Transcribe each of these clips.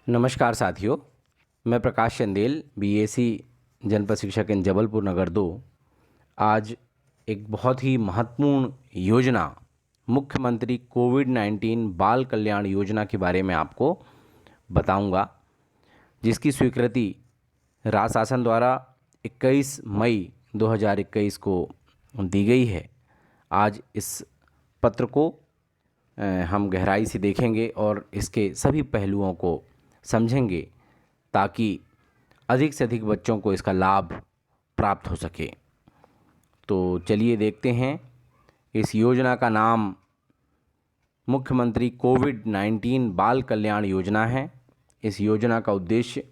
नमस्कार साथियों, मैं प्रकाश चंदेल बीएससी जनपद शिक्षक इन जबलपुर नगर 2। आज एक बहुत ही महत्वपूर्ण योजना मुख्यमंत्री कोविड-19 बाल कल्याण योजना के बारे में आपको बताऊंगा, जिसकी स्वीकृति राज्य शासन द्वारा 21 मई 2021 को दी गई है। आज इस पत्र को हम गहराई से देखेंगे और इसके सभी पहलुओं को समझेंगे ताकि अधिक से अधिक बच्चों को इसका लाभ प्राप्त हो सके। तो चलिए देखते हैं। इस योजना का नाम मुख्यमंत्री कोविड-19 बाल कल्याण योजना है। इस योजना का उद्देश्य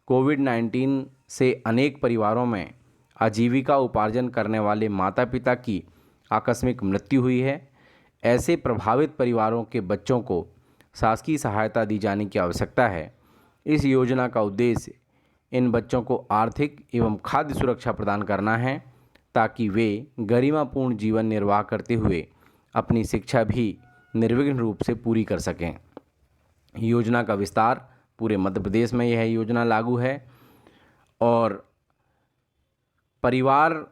कोविड-19 से अनेक परिवारों में आजीविका उपार्जन करने वाले माता पिता की आकस्मिक मृत्यु हुई है। ऐसे प्रभावित परिवारों के बच्चों को शासकीय सहायता दी जाने की आवश्यकता है। इस योजना का उद्देश्य इन बच्चों को आर्थिक एवं खाद्य सुरक्षा प्रदान करना है ताकि वे गरिमापूर्ण जीवन निर्वाह करते हुए अपनी शिक्षा भी निर्विघ्न रूप से पूरी कर सकें। योजना का विस्तार पूरे मध्य प्रदेश में यह योजना लागू है और परिवार,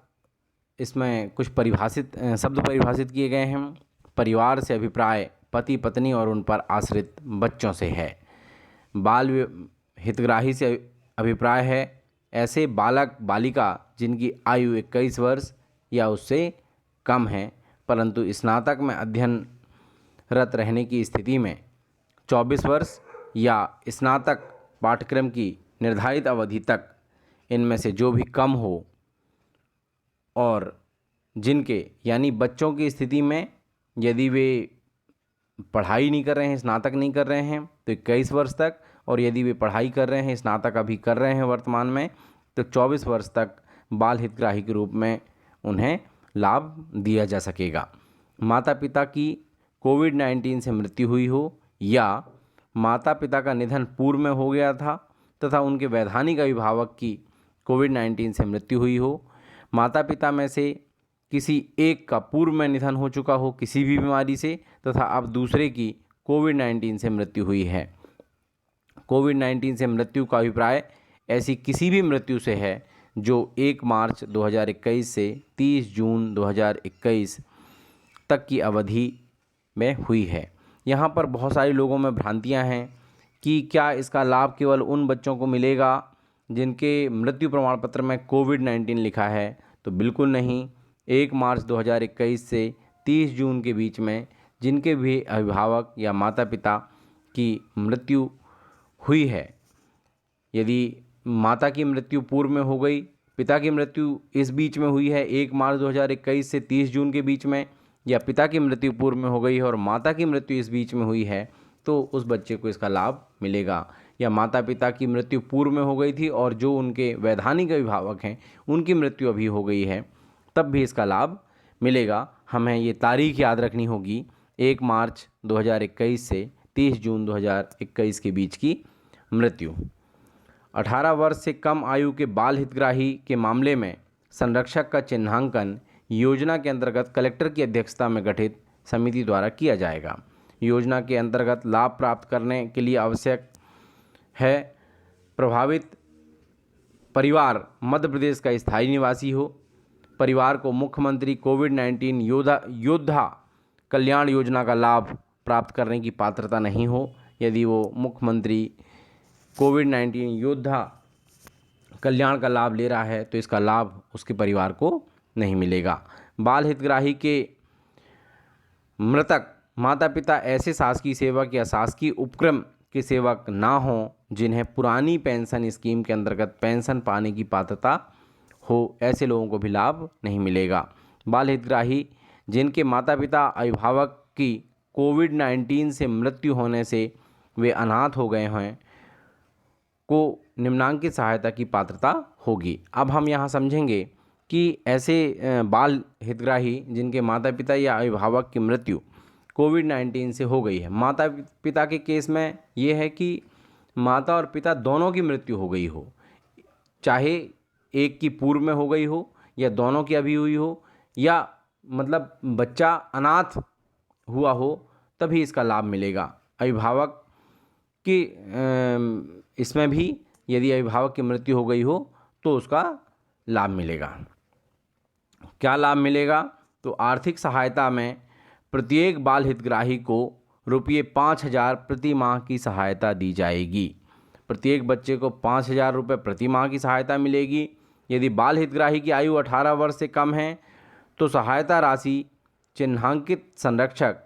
इसमें कुछ शब्द परिभाषित किए गए हैं। परिवार से अभिप्राय पति पत्नी और उन पर आश्रित बच्चों से है। बाल हितग्राही से अभिप्राय है ऐसे बालक बालिका जिनकी आयु 21 वर्ष या उससे कम है, परंतु स्नातक में अध्ययनरत रहने की स्थिति में 24 वर्ष या स्नातक पाठ्यक्रम की निर्धारित अवधि तक इनमें से जो भी कम हो, और जिनके यानी बच्चों की स्थिति में यदि वे पढ़ाई नहीं कर रहे हैं, स्नातक नहीं कर रहे हैं तो 21 वर्ष तक, और यदि वे पढ़ाई कर रहे हैं, स्नातक अभी कर रहे हैं वर्तमान में, तो 24 वर्ष तक बाल हितग्राही के रूप में उन्हें लाभ दिया जा सकेगा। माता पिता की कोविड-19 से मृत्यु हुई हो या माता पिता का निधन पूर्व में हो गया था तथा उनके वैधानिक अभिभावक की कोविड-19 से मृत्यु हुई हो, माता पिता में से किसी एक का पूर्व में निधन हो चुका हो किसी भी बीमारी से तथा अब दूसरे की कोविड-19 से मृत्यु हुई है। कोविड-19 से मृत्यु का अभिप्राय ऐसी किसी भी मृत्यु से है जो 1 मार्च 2021 से 30 जून 2021 तक की अवधि में हुई है। यहाँ पर बहुत सारे लोगों में भ्रांतियाँ हैं कि क्या इसका लाभ केवल उन बच्चों को मिलेगा जिनके मृत्यु प्रमाण पत्र में कोविड-19 लिखा है, तो बिल्कुल नहीं। 1 मार्च 2021 से 30 जून के बीच में जिनके भी अभिभावक या माता पिता की मृत्यु हुई है, यदि माता की मृत्यु पूर्व में हो गई, पिता की मृत्यु इस बीच में हुई है 1 मार्च 2021 से 30 जून के बीच में, या पिता की मृत्यु पूर्व में हो गई है और माता की मृत्यु इस बीच में हुई है, तो उस बच्चे को इसका लाभ मिलेगा। या माता पिता की मृत्यु पूर्व में हो गई थी और जो उनके वैधानिक अभिभावक हैं उनकी मृत्यु अभी हो गई है, तब भी इसका लाभ मिलेगा। हमें ये तारीख याद रखनी होगी, 1 मार्च 2021 से 30 जून 2021 के बीच की मृत्यु। 18 वर्ष से कम आयु के बाल हितग्राही के मामले में संरक्षक का चिन्हांकन योजना के अंतर्गत कलेक्टर की अध्यक्षता में गठित समिति द्वारा किया जाएगा। योजना के अंतर्गत लाभ प्राप्त करने के लिए आवश्यक है प्रभावित परिवार मध्य प्रदेश का स्थायी निवासी हो, परिवार को मुख्यमंत्री कोविड-19 योद्धा कल्याण योजना का लाभ प्राप्त करने की पात्रता नहीं हो। यदि वो मुख्यमंत्री कोविड-19 योद्धा कल्याण का लाभ ले रहा है तो इसका लाभ उसके परिवार को नहीं मिलेगा। बाल हितग्राही के मृतक माता पिता ऐसे शासकीय सेवक या शासकीय उपक्रम के सेवक ना हों जिन्हें पुरानी पेंशन स्कीम के अंतर्गत पेंशन पाने की पात्रता हो, ऐसे लोगों को भी लाभ नहीं मिलेगा। बाल हितग्राही जिनके माता पिता अभिभावक की कोविड-19 से मृत्यु होने से वे अनाथ हो गए हैं को निम्नांकित सहायता की पात्रता होगी। अब हम यहाँ समझेंगे कि ऐसे बाल हितग्राही जिनके माता पिता या अभिभावक की मृत्यु कोविड-19 से हो गई है। माता पिता के केस में ये है कि माता और पिता दोनों की मृत्यु हो गई हो, चाहे एक की पूर्व में हो गई हो या दोनों की अभी हुई हो, या मतलब बच्चा अनाथ हुआ हो, तभी इसका लाभ मिलेगा। अभिभावक कि इसमें भी यदि अभिभावक की मृत्यु हो गई हो तो उसका लाभ मिलेगा। क्या लाभ मिलेगा? तो आर्थिक सहायता में प्रत्येक बाल हितग्राही को रुपये 5,000 प्रति माह की सहायता दी जाएगी। प्रत्येक बच्चे को 5,000 रुपये प्रति माह की सहायता मिलेगी। यदि बाल हितग्राही की आयु 18 वर्ष से कम है तो सहायता राशि चिन्हांकित संरक्षक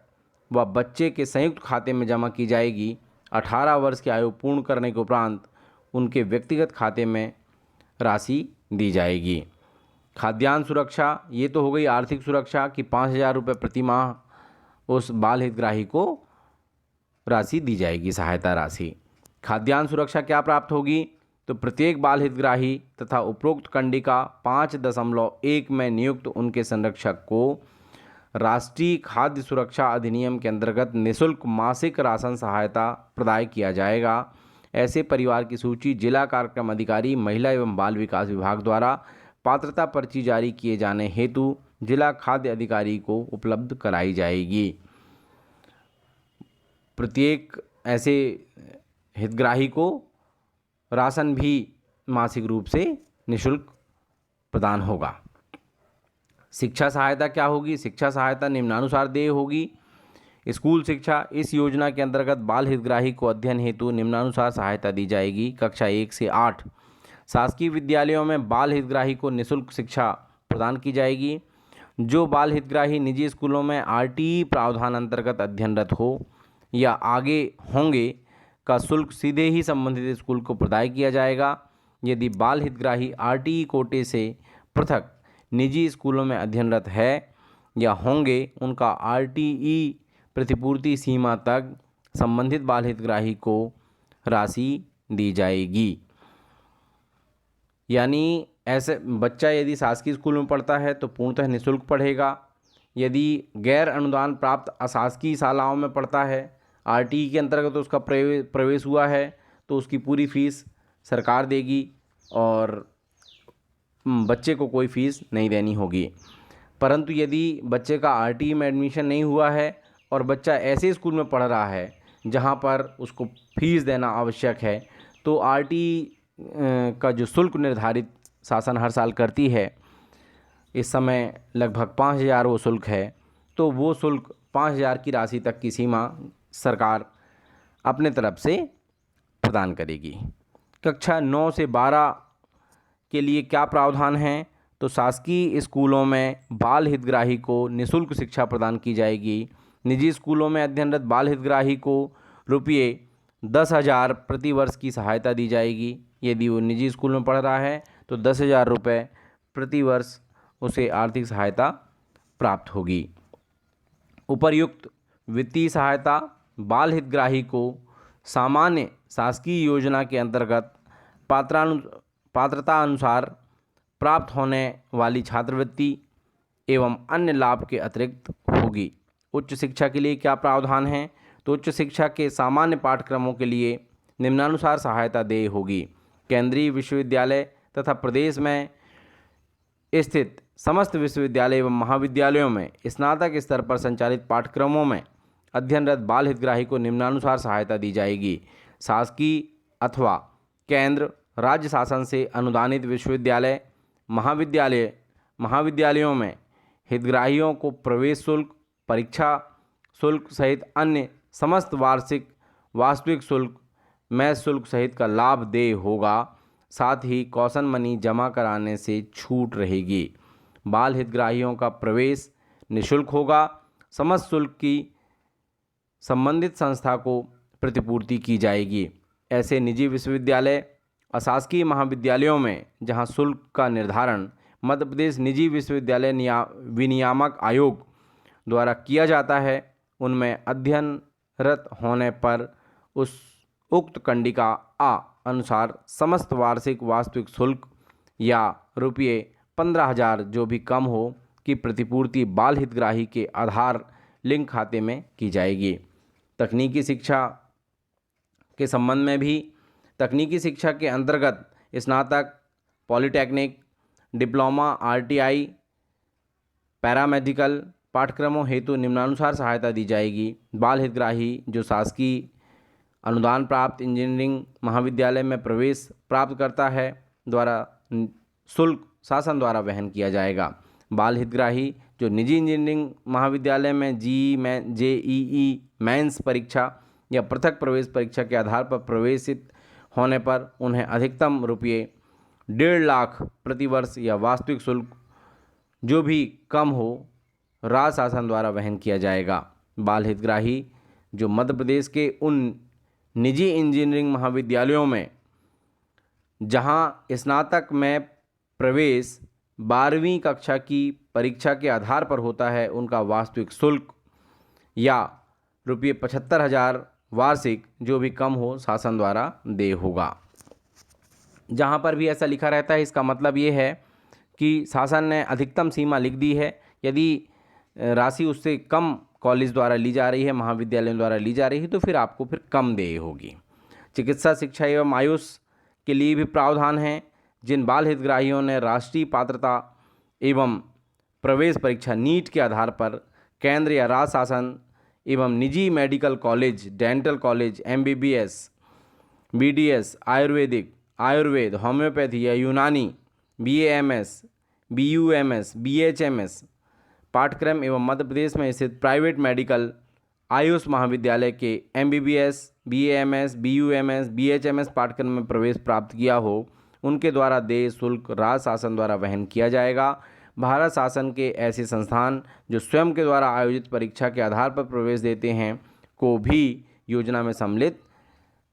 व बच्चे के संयुक्त खाते में जमा की जाएगी। 18 वर्ष की आयु पूर्ण करने के उपरांत उनके व्यक्तिगत खाते में राशि दी जाएगी। खाद्यान्न सुरक्षा, ये तो हो गई आर्थिक सुरक्षा कि 5,000 रुपये प्रति माह उस बाल हितग्राही को राशि दी जाएगी, सहायता राशि। खाद्यान्न सुरक्षा क्या प्राप्त होगी? तो प्रत्येक बाल हितग्राही तथा उपरोक्त कंडिका 5.1 में नियुक्त उनके संरक्षक को राष्ट्रीय खाद्य सुरक्षा अधिनियम के अंतर्गत निःशुल्क मासिक राशन सहायता प्रदान किया जाएगा। ऐसे परिवार की सूची जिला कार्यक्रम अधिकारी महिला एवं बाल विकास विभाग द्वारा पात्रता पर्ची जारी किए जाने हेतु जिला खाद्य अधिकारी को उपलब्ध कराई जाएगी। प्रत्येक ऐसे हितग्राही को राशन भी मासिक रूप से निःशुल्क प्रदान होगा। शिक्षा सहायता क्या होगी? शिक्षा सहायता निम्नानुसार देय होगी। स्कूल शिक्षा, इस योजना के अंतर्गत बाल हितग्राही को अध्ययन हेतु निम्नानुसार सहायता दी जाएगी। कक्षा 1 से 8 शासकीय विद्यालयों में बाल हितग्राही को निःशुल्क शिक्षा प्रदान की जाएगी। जो बाल हितग्राही निजी स्कूलों में आरटीई प्रावधान अंतर्गत अध्ययनरत हो या आगे होंगे का शुल्क सीधे ही संबंधित स्कूल को प्रदान किया जाएगा। यदि बाल हितग्राही आरटीई कोटे से पृथक निजी स्कूलों में अध्ययनरत है या होंगे, उनका आरटीई प्रतिपूर्ति सीमा तक संबंधित बाल हितग्राही को राशि दी जाएगी। यानी ऐसे बच्चा यदि शासकीय स्कूल में पढ़ता है तो पूर्णतः निःशुल्क पढ़ेगा। यदि गैर अनुदान प्राप्त अशासकीय शालाओं में पढ़ता है, आरटीई के अंतर्गत उसका प्रवेश हुआ है, तो उसकी पूरी फीस सरकार देगी और बच्चे को कोई फ़ीस नहीं देनी होगी। परंतु यदि बच्चे का आरटीई में एडमिशन नहीं हुआ है और बच्चा ऐसे स्कूल में पढ़ रहा है जहां पर उसको फ़ीस देना आवश्यक है, तो आरटीई का जो शुल्क निर्धारित शासन हर साल करती है, इस समय लगभग 5,000 वो शुल्क है, तो वो शुल्क 5,000 की राशि तक की सीमा सरकार अपने तरफ से प्रदान करेगी। कक्षा 9 से 12 के लिए क्या प्रावधान है? तो शासकीय स्कूलों में बाल हितग्राही को निःशुल्क शिक्षा प्रदान की जाएगी। निजी स्कूलों में अध्ययनरत बाल हितग्राही को रुपये 10,000 प्रति वर्ष की सहायता दी जाएगी। यदि वो निजी स्कूल में पढ़ रहा है तो 10,000 रुपये प्रति वर्ष उसे आर्थिक सहायता प्राप्त होगी। उपर्युक्त वित्तीय सहायता बाल हितग्राही को सामान्य शासकीय योजना के अंतर्गत पात्रता अनुसार प्राप्त होने वाली छात्रवृत्ति एवं अन्य लाभ के अतिरिक्त होगी। उच्च शिक्षा के लिए क्या प्रावधान है? तो उच्च शिक्षा के सामान्य पाठ्यक्रमों के लिए निम्नानुसार सहायता देय होगी। केंद्रीय विश्वविद्यालय तथा प्रदेश में स्थित समस्त विश्वविद्यालय एवं महाविद्यालयों में स्नातक स्तर पर संचालित पाठ्यक्रमों में अध्ययनरत बाल हितग्राही को निम्नानुसार सहायता दी जाएगी। शासकीय अथवा केंद्र राज्य शासन से अनुदानित विश्वविद्यालय महाविद्यालयों में हितग्राहियों को प्रवेश शुल्क, परीक्षा शुल्क सहित अन्य समस्त वास्तविक शुल्क, मैस शुल्क सहित का लाभ देय होगा। साथ ही कौशन मनी जमा कराने से छूट रहेगी। बाल हितग्राहियों का प्रवेश निःशुल्क होगा। समस्त शुल्क की संबंधित संस्था को प्रतिपूर्ति की जाएगी। ऐसे निजी विश्वविद्यालय, अशासकीय महाविद्यालयों में जहां शुल्क का निर्धारण मध्य प्रदेश निजी विश्वविद्यालय विनियामक आयोग द्वारा किया जाता है, उनमें अध्ययनरत होने पर उक्त कंडिका आ अनुसार समस्त वार्षिक वास्तविक शुल्क या रुपये 15,000 जो भी कम हो की प्रतिपूर्ति बाल हितग्राही के आधार लिंक खाते में की जाएगी। तकनीकी शिक्षा के संबंध में भी तकनीकी शिक्षा के अंतर्गत स्नातक, पॉलिटेक्निक, डिप्लोमा, आरटीआई, पैरामेडिकल पाठ्यक्रमों हेतु निम्नानुसार सहायता दी जाएगी। बाल हितग्राही जो शासकीय अनुदान प्राप्त इंजीनियरिंग महाविद्यालय में प्रवेश प्राप्त करता है द्वारा शुल्क शासन द्वारा वहन किया जाएगा। बाल हितग्राही जो निजी इंजीनियरिंग महाविद्यालय में जेईई मेंस परीक्षा या पृथक प्रवेश परीक्षा के आधार पर प्रवेशित होने पर उन्हें अधिकतम रुपये 1.5 लाख प्रति वर्ष या वास्तविक शुल्क जो भी कम हो राज्य शासन द्वारा वहन किया जाएगा। बाल हितग्राही जो मध्य प्रदेश के उन निजी इंजीनियरिंग महाविद्यालयों में जहां स्नातक में प्रवेश 12वीं कक्षा की परीक्षा के आधार पर होता है, उनका वास्तविक शुल्क या रुपये 75,000 वार्षिक जो भी कम हो शासन द्वारा देय होगा। जहाँ पर भी ऐसा लिखा रहता है इसका मतलब ये है कि शासन ने अधिकतम सीमा लिख दी है। यदि राशि उससे कम कॉलेज द्वारा ली जा रही है, महाविद्यालय द्वारा ली जा रही है, तो फिर आपको फिर कम देय होगी। चिकित्सा शिक्षा एवं आयुष के लिए भी प्रावधान हैं। जिन बाल हितग्राहियों ने राष्ट्रीय पात्रता एवं प्रवेश परीक्षा नीट के आधार पर केंद्र या राज्य शासन एवं निजी medical college, dental college, MBBS, BDS, Ayurveda, homeopathy या यूनानी, बीएएमएस, बीयूएमएस, बीएचएमएस पाठ्यक्रम एवं मध्य प्रदेश में स्थित प्राइवेट मेडिकल आयुष महाविद्यालय के एमबीबीएस, बीएएमएस, बीयूएमएस, बीएचएमएस पाठ्यक्रम में प्रवेश प्राप्त किया हो, उनके द्वारा देय शुल्क राज्य शासन द्वारा वहन किया जाएगा। भारत शासन के ऐसे संस्थान जो स्वयं के द्वारा आयोजित परीक्षा के आधार पर प्रवेश देते हैं को भी योजना में सम्मिलित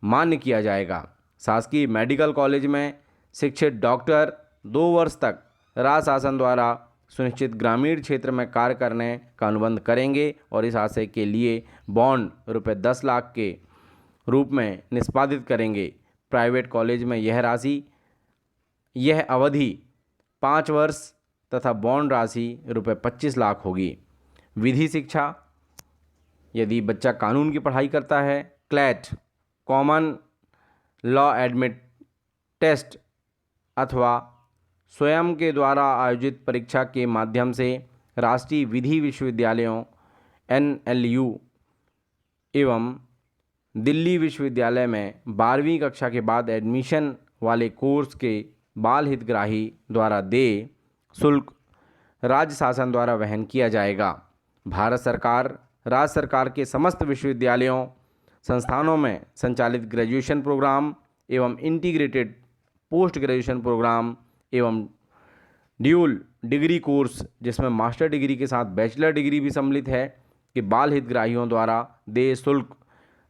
मान्य किया जाएगा। शासकीय मेडिकल कॉलेज में शिक्षित डॉक्टर 2 वर्ष तक राज्य शासन द्वारा सुनिश्चित ग्रामीण क्षेत्र में कार्य करने का अनुबंध करेंगे और इस आशय के लिए बॉन्ड रुपये 10 लाख के रूप में निष्पादित करेंगे। प्राइवेट कॉलेज में यह अवधि 5 वर्ष तथा बॉन्ड राशि रुपये 25 लाख होगी। विधि शिक्षा यदि बच्चा कानून की पढ़ाई करता है, CLAT Common Law Admit Test अथवा स्वयं के द्वारा आयोजित परीक्षा के माध्यम से राष्ट्रीय विधि विश्वविद्यालयों NLU एवं दिल्ली विश्वविद्यालय में 12वीं कक्षा के बाद एडमिशन वाले कोर्स के बाल हितग्राही द्वारा देय शुल्क राज्य शासन द्वारा वहन किया जाएगा। भारत सरकार राज्य सरकार के समस्त विश्वविद्यालयों संस्थानों में संचालित ग्रेजुएशन प्रोग्राम एवं इंटीग्रेटेड पोस्ट ग्रेजुएशन प्रोग्राम एवं ड्यूल डिग्री कोर्स जिसमें मास्टर डिग्री के साथ बैचलर डिग्री भी सम्मिलित है कि बाल हितग्राहियों द्वारा देय शुल्क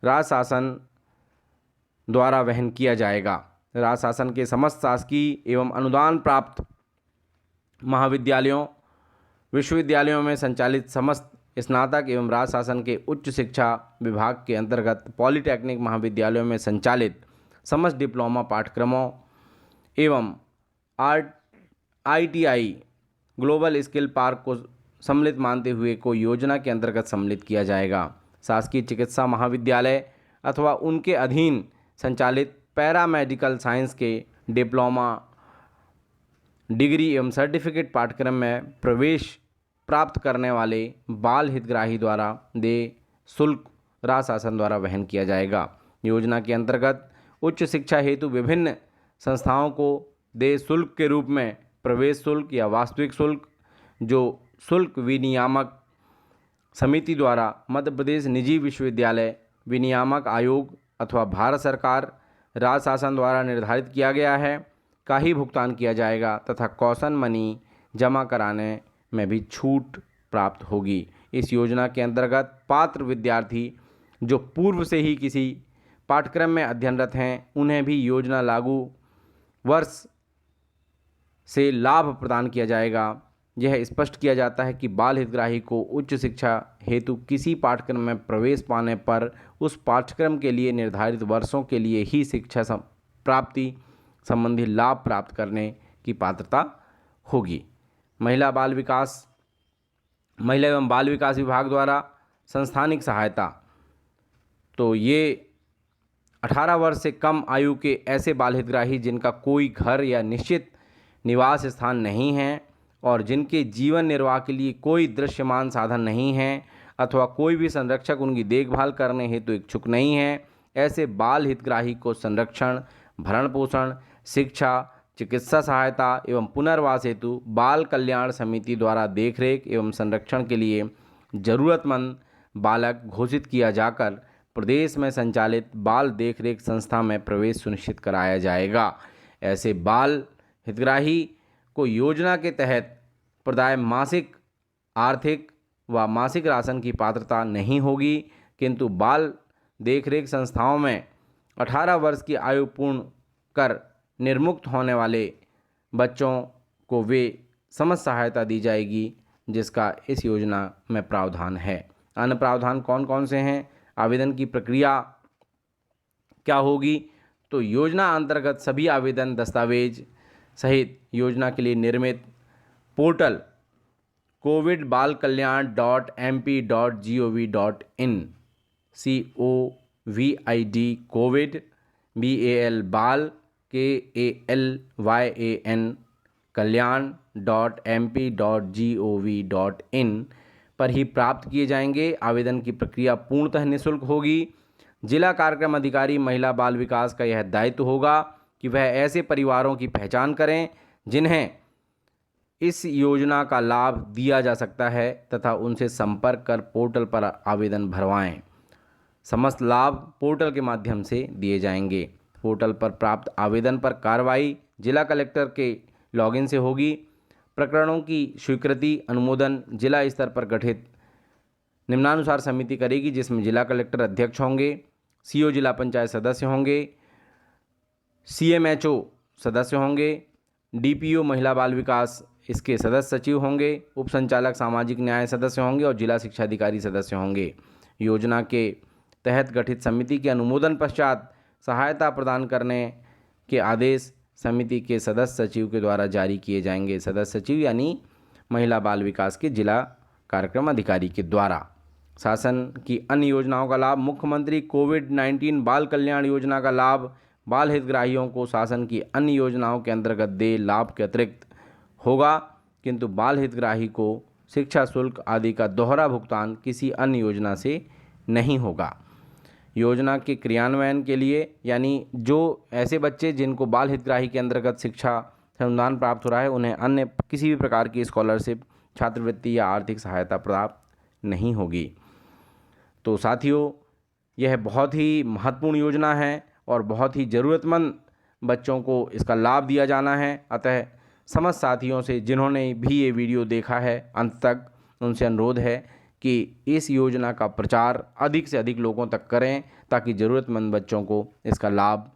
राज्य शासन द्वारा वहन किया जाएगा। राज्य शासन के समस्त शासकीय एवं अनुदान प्राप्त महाविद्यालयों विश्वविद्यालयों में संचालित समस्त स्नातक एवं राज्य शासन के उच्च शिक्षा विभाग के अंतर्गत पॉलिटेक्निक महाविद्यालयों में संचालित समस्त डिप्लोमा पाठ्यक्रमों एवं ITI ग्लोबल स्किल पार्क को सम्मिलित मानते हुए को योजना के अंतर्गत सम्मिलित किया जाएगा। शासकीय चिकित्सा महाविद्यालय अथवा उनके अधीन संचालित पैरामेडिकल साइंस के डिप्लोमा डिग्री एवं सर्टिफिकेट पाठ्यक्रम में प्रवेश प्राप्त करने वाले बाल हितग्राही द्वारा देय शुल्क राज्य शासन द्वारा वहन किया जाएगा। योजना के अंतर्गत उच्च शिक्षा हेतु विभिन्न संस्थाओं को देय शुल्क के रूप में प्रवेश शुल्क या वास्तविक शुल्क जो शुल्क विनियामक समिति द्वारा मध्य प्रदेश निजी विश्वविद्यालय विनियामक आयोग अथवा भारत सरकार राज्य शासन द्वारा निर्धारित किया गया है का ही भुगतान किया जाएगा तथा कॉशन मनी जमा कराने में भी छूट प्राप्त होगी। इस योजना के अंतर्गत पात्र विद्यार्थी जो पूर्व से ही किसी पाठ्यक्रम में अध्ययनरत हैं उन्हें भी योजना लागू वर्ष से लाभ प्रदान किया जाएगा। यह स्पष्ट किया जाता है कि बाल हितग्राही को उच्च शिक्षा हेतु किसी पाठ्यक्रम में प्रवेश पाने पर उस पाठ्यक्रम के लिए निर्धारित वर्षों के लिए ही शिक्षा प्राप्ति संबंधी लाभ प्राप्त करने की पात्रता होगी। महिला एवं बाल विकास विभाग द्वारा संस्थानिक सहायता तो ये 18 वर्ष से कम आयु के ऐसे बाल हितग्राही जिनका कोई घर या निश्चित निवास स्थान नहीं है और जिनके जीवन निर्वाह के लिए कोई दृश्यमान साधन नहीं है अथवा कोई भी संरक्षक उनकी देखभाल करने हेतु इच्छुक नहीं है, ऐसे बाल हितग्राही को संरक्षण, भरण पोषण, शिक्षा, चिकित्सा सहायता एवं पुनर्वास हेतु बाल कल्याण समिति द्वारा देखरेख एवं संरक्षण के लिए जरूरतमंद बालक घोषित किया जाकर प्रदेश में संचालित बाल देखरेख संस्था में प्रवेश सुनिश्चित कराया जाएगा। ऐसे बाल हितग्राही को योजना के तहत प्रदाय मासिक आर्थिक व मासिक राशन की पात्रता नहीं होगी, किंतु बाल देखरेख संस्थाओं में 18 वर्ष की आयु पूर्ण कर निर्मुक्त होने वाले बच्चों को वे समस्त सहायता दी जाएगी, जिसका इस योजना में प्रावधान है। अन्य प्रावधान कौन कौन से हैं? आवेदन की प्रक्रिया क्या होगी? तो योजना अंतर्गत सभी आवेदन दस्तावेज सहित योजना के लिए निर्मित portal covidbalkalyan.mp.gov.in COVID Covid BAL बाल KALYAN kalyan.mp.gov.in पर ही प्राप्त किए जाएंगे। आवेदन की प्रक्रिया पूर्णतः निःशुल्क होगी। जिला कार्यक्रम अधिकारी महिला बाल विकास का यह दायित्व होगा कि वह ऐसे परिवारों की पहचान करें जिन्हें इस योजना का लाभ दिया जा सकता है तथा उनसे संपर्क कर पोर्टल पर आवेदन भरवाएं। समस्त लाभ पोर्टल के माध्यम से दिए जाएंगे। पोर्टल पर प्राप्त आवेदन पर कार्रवाई जिला कलेक्टर के लॉगिन से होगी। प्रकरणों की स्वीकृति अनुमोदन जिला स्तर पर गठित निम्नानुसार समिति करेगी, जिसमें जिला कलेक्टर अध्यक्ष होंगे, CO जिला पंचायत सदस्य होंगे, CMHO सदस्य होंगे, DPO महिला बाल विकास इसके सदस्य सचिव होंगे, उप संचालक सामाजिक न्याय सदस्य होंगे और जिला शिक्षा अधिकारी सदस्य होंगे। योजना के तहत गठित समिति के अनुमोदन पश्चात सहायता प्रदान करने के आदेश समिति के सदस्य सचिव के द्वारा जारी किए जाएंगे। सदस्य सचिव यानी महिला बाल विकास के जिला कार्यक्रम अधिकारी के द्वारा। शासन की अन्य योजनाओं का लाभ। मुख्यमंत्री कोविड-19 बाल कल्याण योजना का लाभ बाल हितग्राहियों को शासन की अन्य योजनाओं के अंतर्गत दे लाभ के अतिरिक्त होगा, किंतु बाल हितग्राही को शिक्षा शुल्क आदि का दोहरा भुगतान किसी अन्य योजना से नहीं होगा। योजना के क्रियान्वयन के लिए यानी जो ऐसे बच्चे जिनको बाल हितग्राही के अंतर्गत शिक्षा से अनुदान प्राप्त हो रहा है, उन्हें अन्य किसी भी प्रकार की स्कॉलरशिप, छात्रवृत्ति या आर्थिक सहायता प्राप्त नहीं होगी। तो साथियों, यह बहुत ही महत्वपूर्ण योजना है और बहुत ही ज़रूरतमंद बच्चों को इसका लाभ दिया जाना है। अतः समस्त साथियों से जिन्होंने भी ये वीडियो देखा है अंत तक, उनसे अनुरोध है कि इस योजना का प्रचार अधिक से अधिक लोगों तक करें ताकि ज़रूरतमंद बच्चों को इसका लाभ